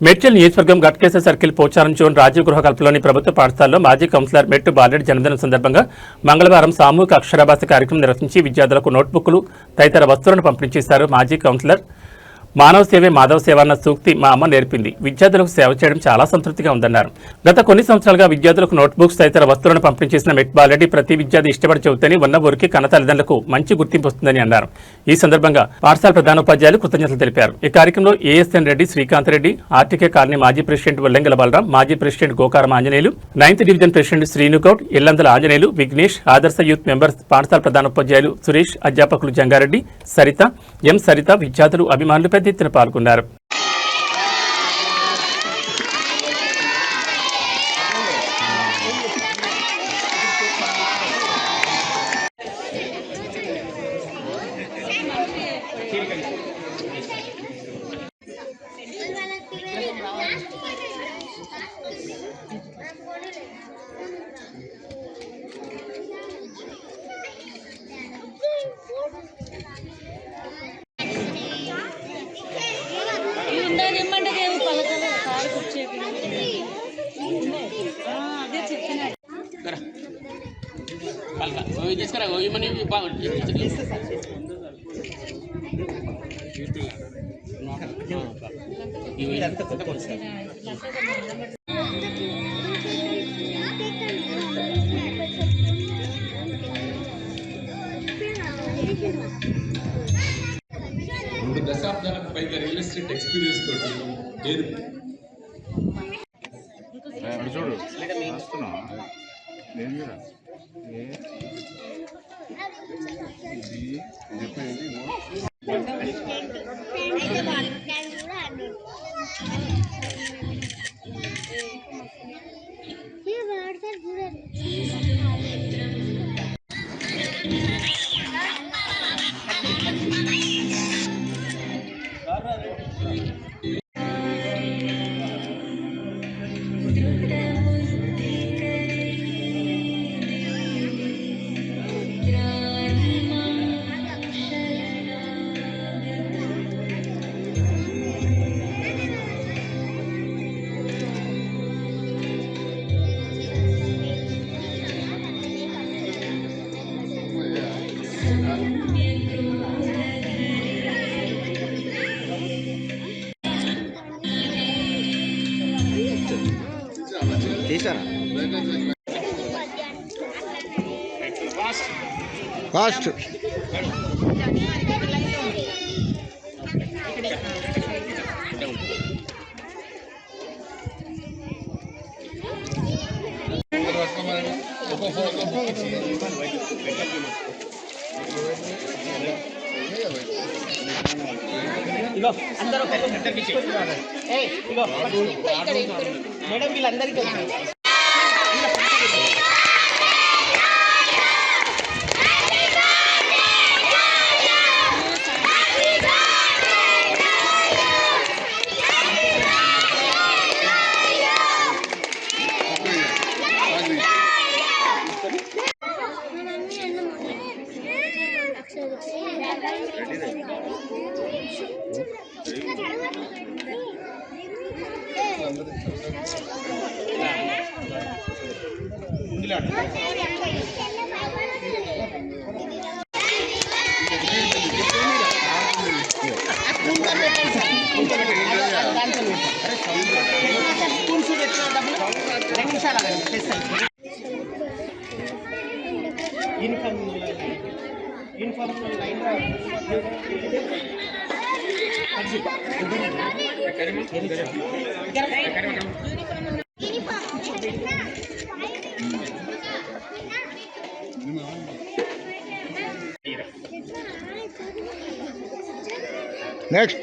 మేడ్చల్ నియోజకవర్గం Ghatkesar circle Pocharam zone Rajiv గృహ కల్పలోని ప్రభుత్వ పాఠశాలలో మాజీ కౌన్సిలర్ మెట్టు బాలరెడ్డి జన్మదినం సందర్భంగా మంగళవారం సామూహిక అక్షరాభ్యాస కార్యక్రమం నిర్వహించి విద్యార్థులకు నోట్బుక్లు తదితర వస్తువులను పంపిణీ చేశారు. మాజీ కౌన్సిలర్ మానవ సేవే మాధవ సేవ అన్న సూక్తి మా అమ్మ నేర్పింది. విద్యార్థులకు సేవ చేయడం చాలా సంతృప్తిగా ఉందన్నారు. గత కొన్ని సంవత్సరాలుగా విద్యార్థులకు నోట్బుక్స్ తదితర వస్తువులను పంపిణీ చేసిన మెట్ బాలరెడ్డి ప్రతి విద్యార్థి ఇష్టపడి చెబుతని ఉన్న ఊరికి కన్న తల్లిదండ్రులకు మంచి గుర్తింపు వస్తుందని అన్నారు. ఈ సందర్భంగా పాఠశాల ప్రధానోపాధ్యాయులు కృతజ్ఞతలు తెలిపారు. ఈ కార్యక్రమంలో ASN Reddy, Srikanth Reddy, RTK colony మాజీ ప్రెసిడెంట్ వల్లెంగల బలరాం, మాజీ president Gokaram Anjaneyulu, 9th division president Srinugoud, Illandala Anjaneyulu, Vignesh, Adarsha youth members, పాఠశాల ప్రధానోపాధ్యాయులు సురేష్, అధ్యాపకులు జంగారెడ్డి, సరిత, ఎం సరిత, విద్యార్థులు, అభిమానులు పెద్ద ఎత్తున పాల్గొన్నారు. రెండు దశాబ్దాలకు పైగా రియల్ ఎస్టేట్ ఎక్స్పీరియన్స్ తోటి చూడు ఫాస్ట్ మేడం వీళ్ళందరికీ నెక్స్ట్